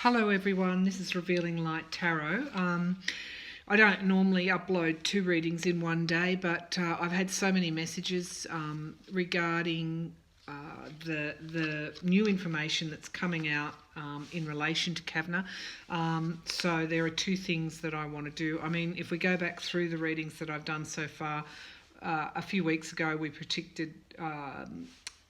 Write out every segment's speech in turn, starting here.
Hello everyone, this is Revealing Light Tarot. I don't normally upload 2 readings in one day, but I've had so many messages regarding the new information that's coming out in relation to Kavanaugh. So there are 2 things that I want to do. I mean, if we go back through the readings that I've done so far, a few weeks ago we predicted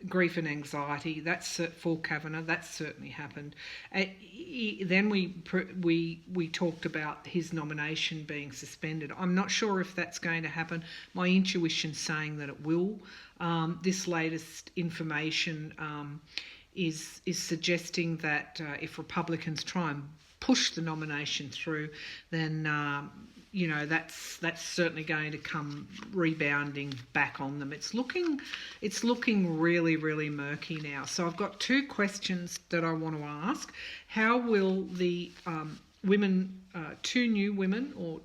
grief and anxiety. That's for Kavanaugh. That's certainly happened. Then we talked about his nomination being suspended. I'm not sure if that's going to happen. My intuition's saying that it will. This latest information is suggesting that if Republicans try and push the nomination through, then that's certainly going to come rebounding back on them. It's looking really, really murky now. So I've got 2 questions that I want to ask. How will the women, 2 new women, or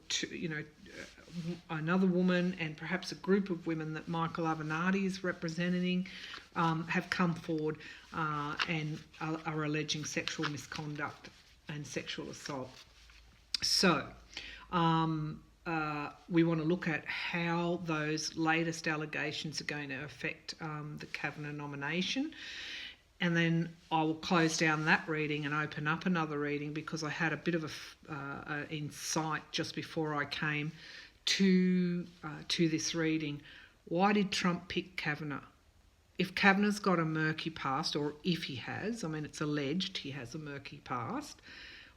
another woman and perhaps a group of women that Michael Avenatti is representing, have come forward and are alleging sexual misconduct and sexual assault? So we want to look at how those latest allegations are going to affect the Kavanaugh nomination. And then I will close down that reading and open up another reading, because I had a bit of an insight just before I came to this reading. Why did Trump pick Kavanaugh? If Kavanaugh's got a murky past, or if he has, I mean, it's alleged he has a murky past,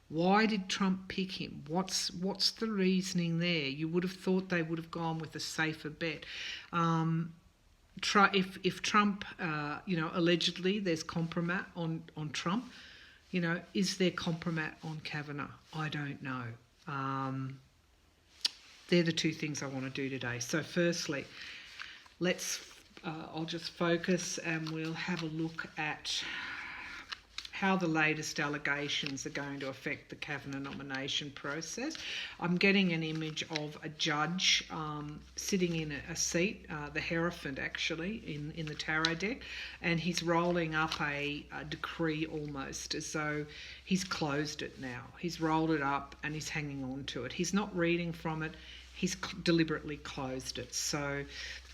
why did Trump pick him? What's the reasoning there? You would have thought they would have gone with a safer bet. If Trump, allegedly there's compromise on Trump, is there compromise on Kavanaugh? I don't know. They're the 2 things I want to do today. So firstly, I'll just focus and we'll have a look at how the latest allegations are going to affect the Kavanaugh nomination process. I'm getting an image of a judge sitting in a seat, the Hierophant actually, in the tarot deck, and he's rolling up a decree almost as though he's closed it now. He's rolled it up and he's hanging on to it. He's not reading from it. He's deliberately closed it. So,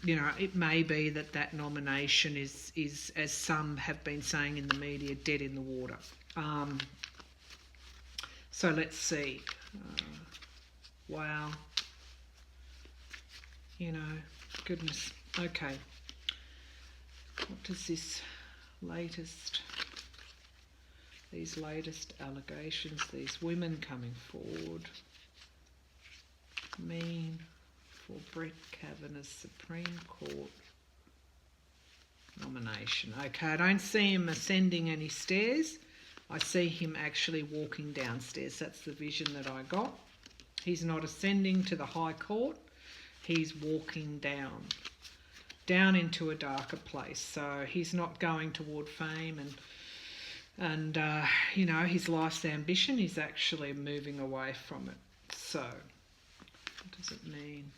it may be that nomination is, as some have been saying in the media, dead in the water. So let's see. Wow. Goodness. Okay. What does these latest allegations, these women coming forward, mean for Brett Kavanaugh's Supreme Court nomination? Okay, I don't see him ascending any stairs. I see him actually walking downstairs. That's the vision that I got. He's not ascending to the High Court. He's walking down into a darker place. So he's not going toward fame and his life's ambition. He's actually moving away from it. So what does it mean?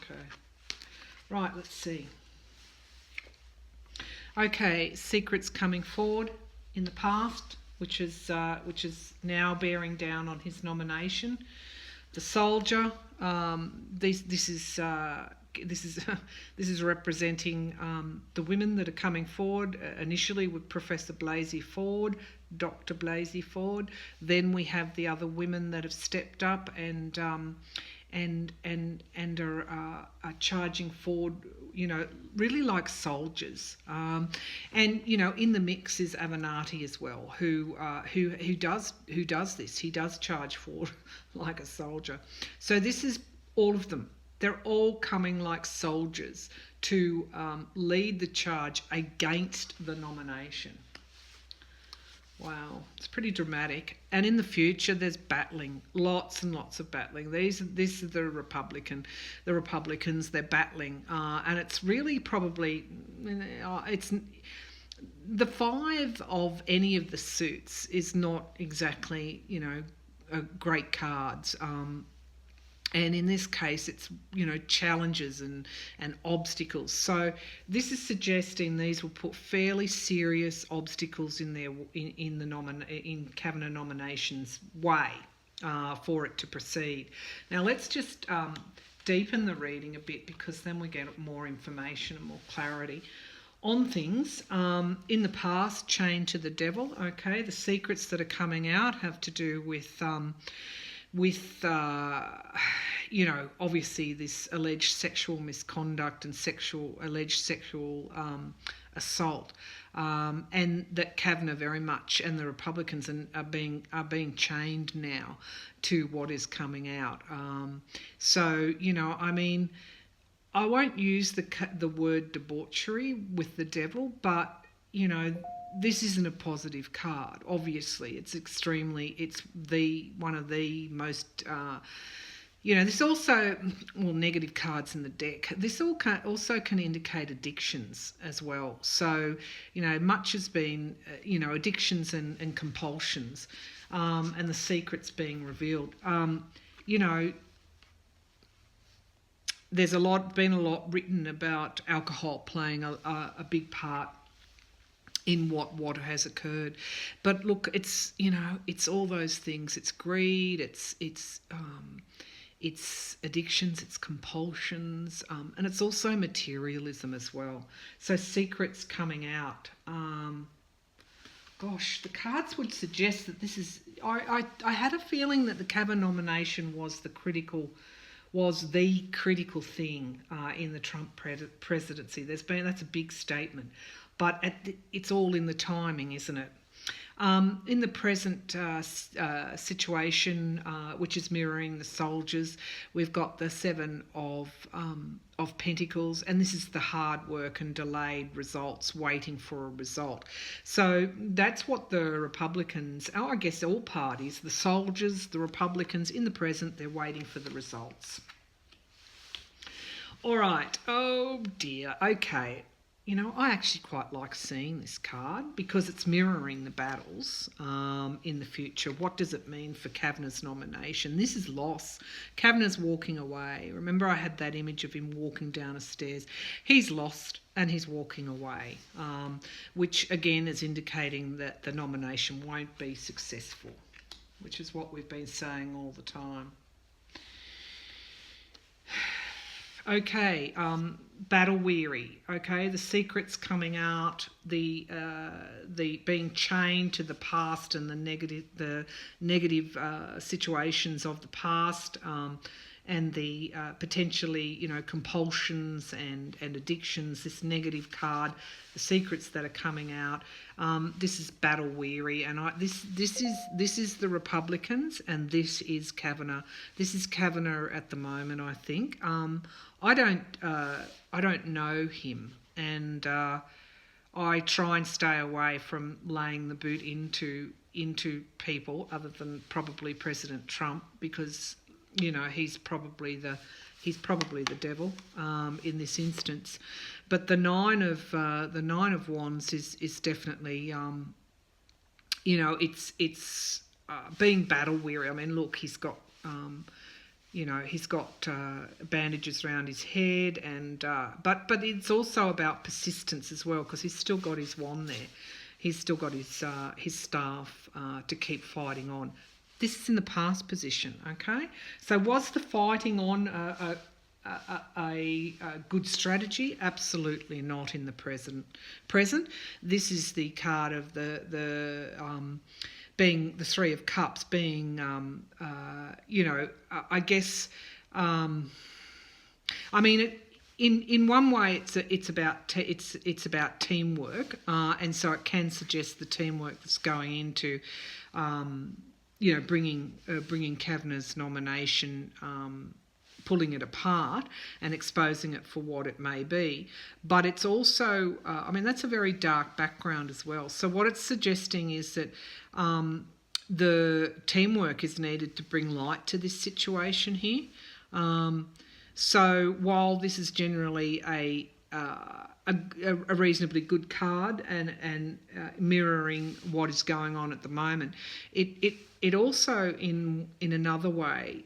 Okay. Right, let's see. Okay, secrets coming forward in the past, which is now bearing down on his nomination. The soldier. This is representing the women that are coming forward. Initially with Professor Blasey Ford, Dr. Blasey Ford. Then we have the other women that have stepped up and are charging forward, really like soldiers. And in the mix is Avenatti as well, who does this. He does charge forward like a soldier. So this is all of them. They're all coming like soldiers to lead the charge against the nomination. Wow, it's pretty dramatic. And in the future, there's battling, lots and lots of battling. This is the Republicans. They're battling, and it's really probably it's the 5 of any of the suits is not exactly great cards. And in this case, it's, challenges and obstacles. So this is suggesting these will put fairly serious obstacles in their in Kavanaugh nomination's way for it to proceed. Now let's just deepen the reading a bit, because then we get more information and more clarity on things. In the past, chained to the devil. Okay, the secrets that are coming out have to do with obviously this alleged sexual misconduct and alleged sexual assault, and that Kavanaugh very much and the Republicans are being chained now to what is coming out. I won't use the word debauchery with the devil, but this isn't a positive card. Obviously, it's one of the most, this also, negative cards in the deck. This also can indicate addictions as well. So, much has been, addictions and compulsions, and the secrets being revealed. There's been a lot written about alcohol playing a big part in what has occurred. But look, it's all those things. It's greed, it's addictions, it's compulsions, and it's also materialism as well. So secrets coming out. The cards would suggest that this is. I had a feeling that the Kavanaugh nomination was the critical thing in the Trump presidency. That's a big statement. But it's all in the timing, isn't it? In the present situation, which is mirroring the soldiers, we've got the Seven of Pentacles, and this is the hard work and delayed results, waiting for a result. So that's what the Republicans, I guess all parties, the soldiers, the Republicans, in the present, they're waiting for the results. All right. Oh dear. Okay. I actually quite like seeing this card because it's mirroring the battles in the future. What does it mean for Kavanaugh's nomination? This is loss. Kavanaugh's walking away. Remember, I had that image of him walking down a stairs. He's lost and he's walking away, which again is indicating that the nomination won't be successful, which is what we've been saying all the time. Okay, battle weary. Okay, the secrets coming out, the being chained to the past and the negative situations of the past, and the potentially compulsions and addictions. This negative card, the secrets that are coming out. This is battle weary, and this is the Republicans, and this is Kavanaugh. This is Kavanaugh at the moment, I think. I don't know him, and I try and stay away from laying the boot into people other than probably President Trump, because he's probably the devil in this instance. But the nine of wands is definitely it's being battle weary. I mean, look, he's got bandages around his head, and but it's also about persistence as well, because he's still got his wand there. He's still got his staff to keep fighting on. This is in the past position, okay? So was the fighting on a good strategy? Absolutely not in the present. This is the card of the being the Three of Cups, being I guess in one way it's about teamwork, and so it can suggest the teamwork that's going into bringing Kavanaugh's nomination, pulling it apart and exposing it for what it may be. But it's also, that's a very dark background as well. So what it's suggesting is that the teamwork is needed to bring light to this situation here. So while this is generally a reasonably good card and mirroring what is going on at the moment, it also in another way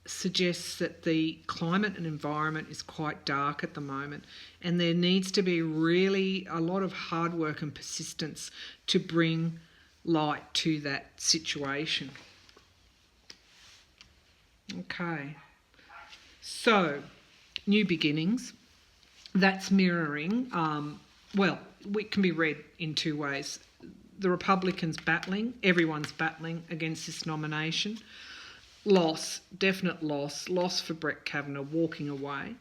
suggests that the climate and environment is quite dark at the moment, and there needs to be really a lot of hard work and persistence to bring light to that situation. Okay, so new beginnings. That's mirroring, well, it can be read in two ways. The Republicans battling, everyone's battling against this nomination. Loss, definite loss for Brett Kavanaugh walking away.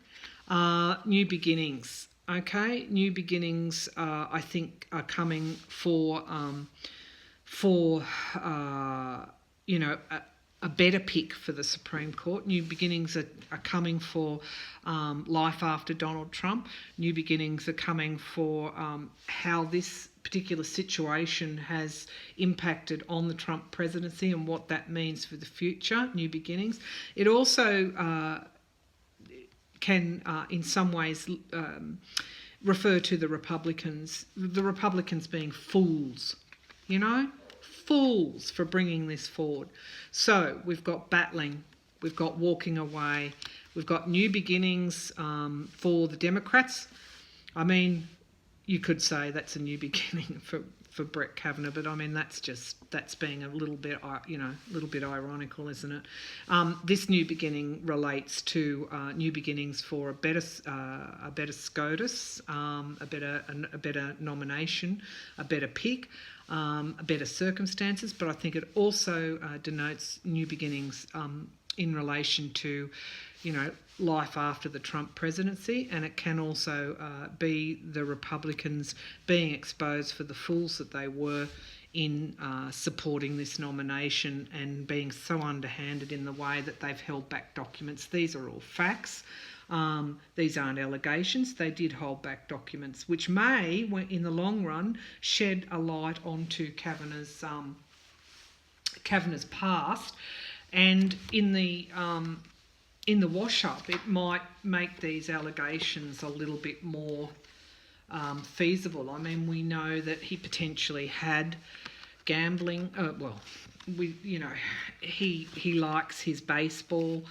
New beginnings, okay? New beginnings, I think, are coming for you know, a better pick for the Supreme Court. New beginnings are coming for life after Donald Trump. New beginnings are coming for how this particular situation has impacted on the Trump presidency and what that means for the future. New beginnings. It also can, in some ways, refer to the Republicans being fools, you know? Fools for bringing this forward. So we've got battling, we've got walking away, we've got new beginnings for the Democrats. I mean, you could say that's a new beginning for Brett Kavanaugh, but I mean that's being a little bit ironical, isn't it? This new beginning relates to new beginnings for a better SCOTUS, a better nomination, a better pick. Better circumstances, but I think it also denotes new beginnings in relation to, you know, life after the Trump presidency, and it can also be the Republicans being exposed for the fools that they were in supporting this nomination and being so underhanded in the way that they've held back documents. These are all facts. These aren't allegations. They did hold back documents, which may, in the long run, shed a light onto Kavanaugh's past, and in the wash-up, it might make these allegations a little bit more feasible. I mean, we know that he potentially had gambling. He likes his baseball.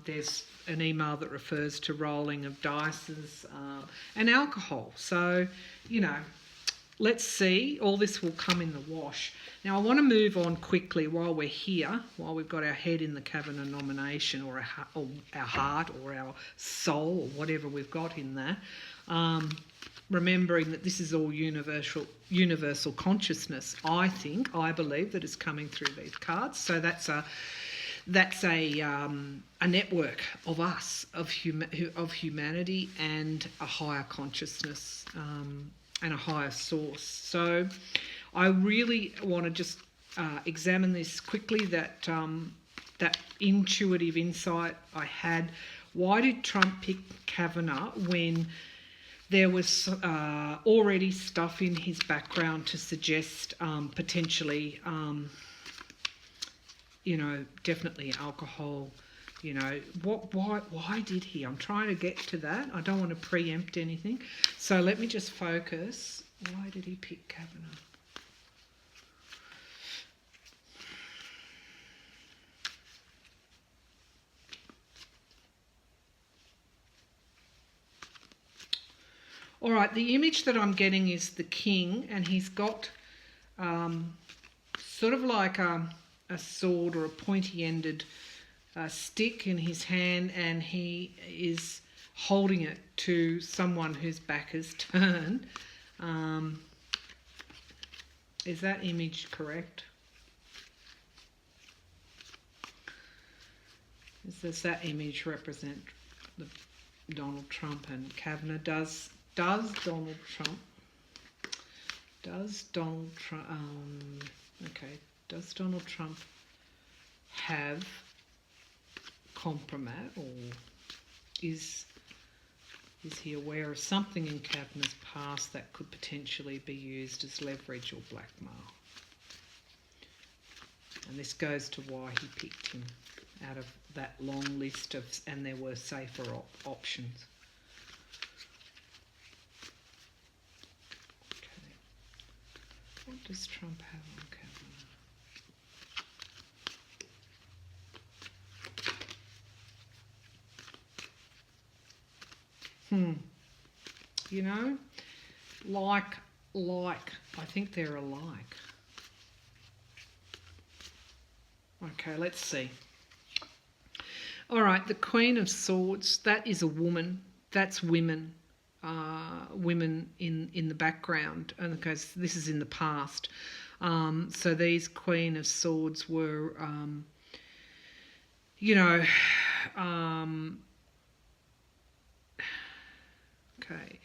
There's an email that refers to rolling of dices and alcohol. So, you know, let's see. All this will come in the wash. Now, I want to move on quickly while we're here, while we've got our head in the Kavanaugh nomination, or our heart or our soul, or whatever we've got in there. Remembering that this is all universal consciousness. I believe that is coming through these cards. So that's a network of us, of humanity, and a higher consciousness and a higher source. So I really want to just examine this quickly. That intuitive insight I had. Why did Trump pick Kavanaugh when there was already stuff in his background to suggest potentially, definitely alcohol? You know, why did he? I'm trying to get to that. I don't want to preempt anything. So let me just focus. Why did he pick Kavanaugh? All right, the image that I'm getting is the king, and he's got sort of like a sword or a pointy-ended stick in his hand, and he is holding it to someone whose back is turned. Is that image correct? Does that image represent Donald Trump and Kavanaugh? Does Donald Trump have compromise, or is he aware of something in Kavanaugh's past that could potentially be used as leverage or blackmail? And this goes to why he picked him out of that long list of, and there were safer options. What does Trump have on Kavanaugh? You know, like, I think they're alike. Okay, let's see. All right, the Queen of Swords, that is a woman. That's women. Women in the background, and because this is in the past. So these Queen of Swords were, okay.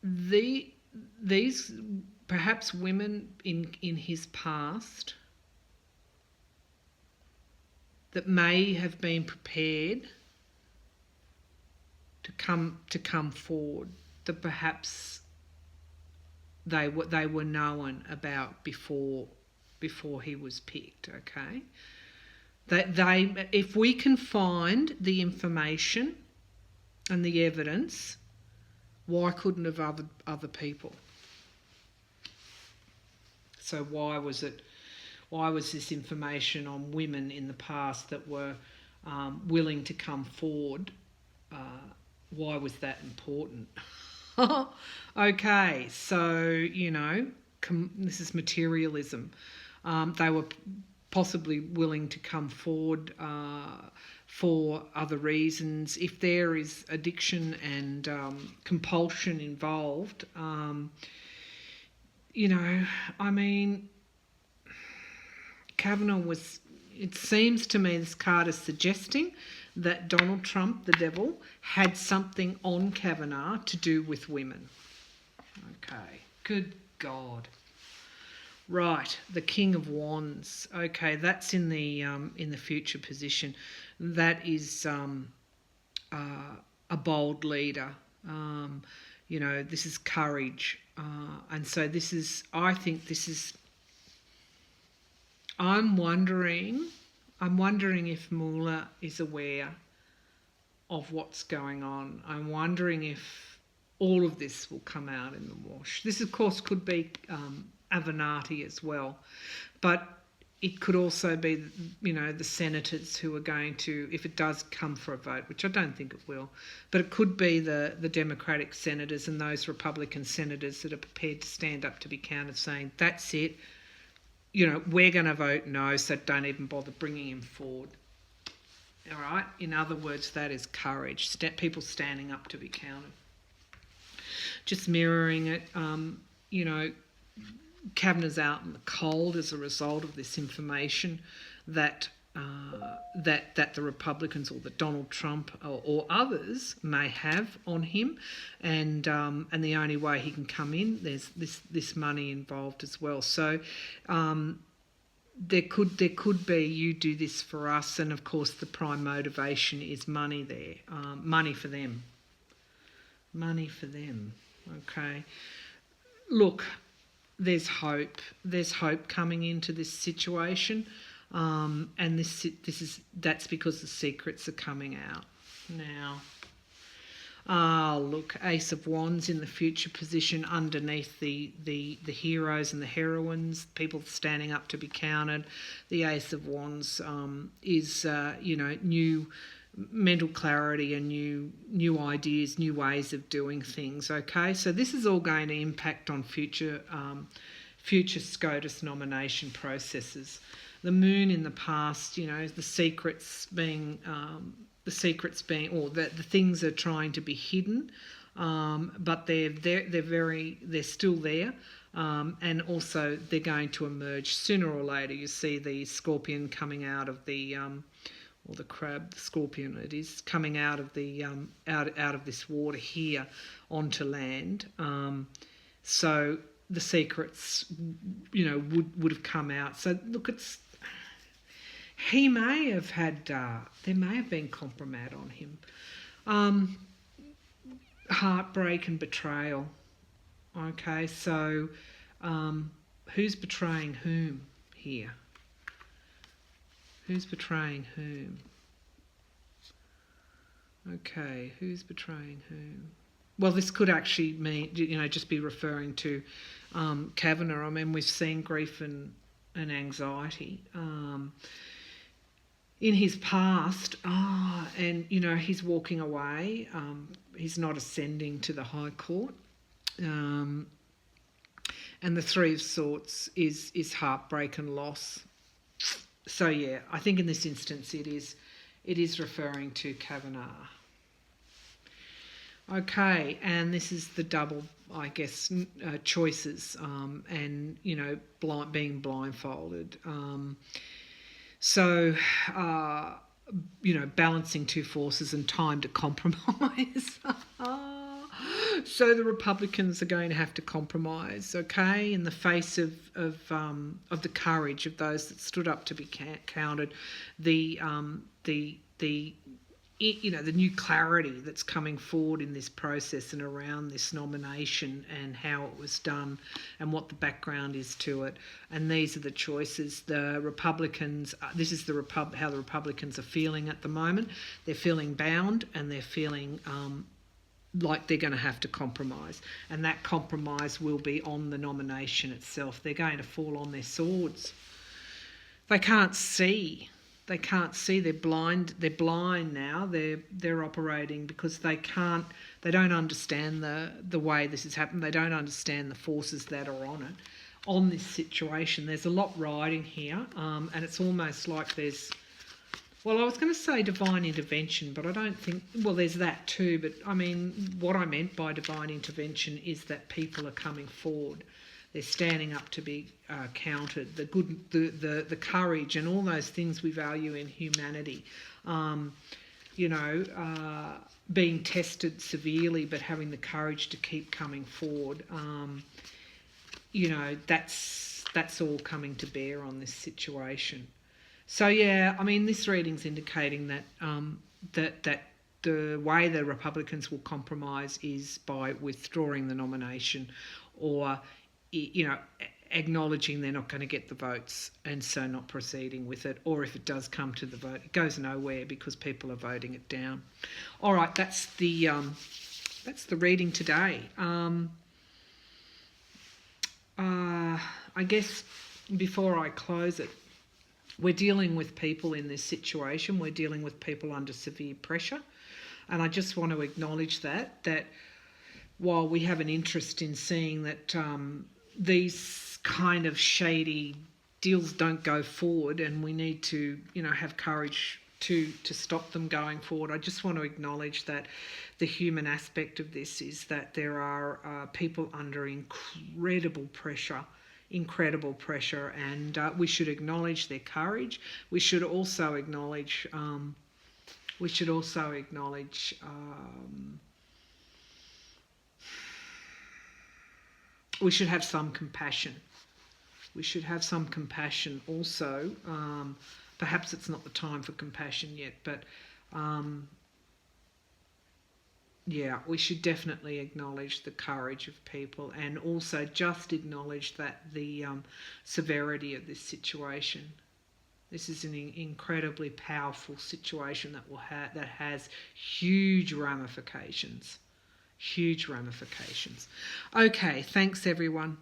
These perhaps women in his past that may have been prepared to come forward, that perhaps they were known about before he was picked. Okay, that if we can find the information and the evidence, why couldn't have other people? So why was this information on women in the past that were willing to come forward? Why was that important? Okay, so, this is materialism. They were possibly willing to come forward for other reasons. If there is addiction and compulsion involved, Kavanaugh was, it seems to me this card is suggesting that Donald Trump, the devil, had something on Kavanaugh to do with women. Okay, good God. Right, the King of Wands. Okay, that's in the future position. That is a bold leader. This is courage, and so this is. I think this is. I'm wondering if Mueller is aware of what's going on. I'm wondering if all of this will come out in the wash. This, of course, could be Avenatti as well, but it could also be, the senators who are going to, if it does come for a vote, which I don't think it will, but it could be the Democratic senators and those Republican senators that are prepared to stand up to be counted, saying, that's it, we're going to vote no, so don't even bother bringing him forward. All right? In other words, that is courage, people standing up to be counted. Just mirroring it, Kavanaugh's out in the cold as a result of this information that the Republicans or that Donald Trump or others may have on him, and the only way he can come in, there's this money involved as well. So there could be, you do this for us, and of course the prime motivation is money there, money for them. Okay, look. There's hope. There's hope coming into this situation, and that's because the secrets are coming out now. Look, Ace of Wands in the future position underneath the heroes and the heroines, people standing up to be counted. The Ace of Wands is new mental clarity and new ideas, new ways of doing things. Okay, so this is all going to impact on future SCOTUS nomination processes. The Moon in the past, the secrets being, or the things are trying to be hidden, but they're still there. And also they're going to emerge sooner or later. You see the scorpion coming out of the or the crab, the scorpion it is, coming out of the out of this water here onto land. So the secrets, would have come out. So look, he may have had, there may have been compromise on him. Heartbreak and betrayal. Okay, so who's betraying whom here? Who's betraying whom? Okay, who's betraying whom? Well, this could actually mean, just be referring to Kavanaugh. I mean, we've seen grief and anxiety in his past. And, you know, he's walking away. He's not ascending to the High Court. And the Three of Swords is heartbreak and loss. So, yeah, I think in this instance it is referring to Kavanaugh. Okay, and this is the double, I guess, choices and, you know, being blindfolded. You know, balancing two forces and time to compromise. So the Republicans are going to have to compromise, okay, in the face of the courage of those that stood up to be counted, the new clarity that's coming forward in this process and around this nomination and how it was done and what the background is to it. And these are the choices. The Republicans, this is how the Republicans are feeling at the moment. They're feeling bound and they're feeling like they're going to have to compromise. And that compromise will be on the nomination itself. They're going to fall on their swords. They can't see. They can't see. They're blind. They're blind now. They're operating because they can't. They don't understand the way this has happened. They don't understand the forces that are on this situation. There's a lot riding here, and it's almost like there's. Well, I was going to say divine intervention, but I don't think. Well, there's that too. But I mean, what I meant by divine intervention is that people are coming forward. They're standing up to be counted. The courage and all those things we value in humanity. Being tested severely, but having the courage to keep coming forward. That's all coming to bear on this situation. So yeah, I mean, this reading's indicating that that the way the Republicans will compromise is by withdrawing the nomination, or acknowledging they're not going to get the votes and so not proceeding with it, or if it does come to the vote, it goes nowhere because people are voting it down. All right, that's the reading today. I guess before I close it, we're dealing with people in this situation. We're dealing with people under severe pressure, and I just want to acknowledge that while we have an interest in seeing that these kind of shady deals don't go forward, and we need to, have courage to stop them going forward. I just want to acknowledge that the human aspect of this is that there are people under incredible pressure, and we should acknowledge their courage. We should also acknowledge. We should have some compassion. We should have some compassion also. Perhaps it's not the time for compassion yet, but we should definitely acknowledge the courage of people, and also just acknowledge that the severity of this situation. This is an incredibly powerful situation that has huge ramifications. Okay, thanks everyone.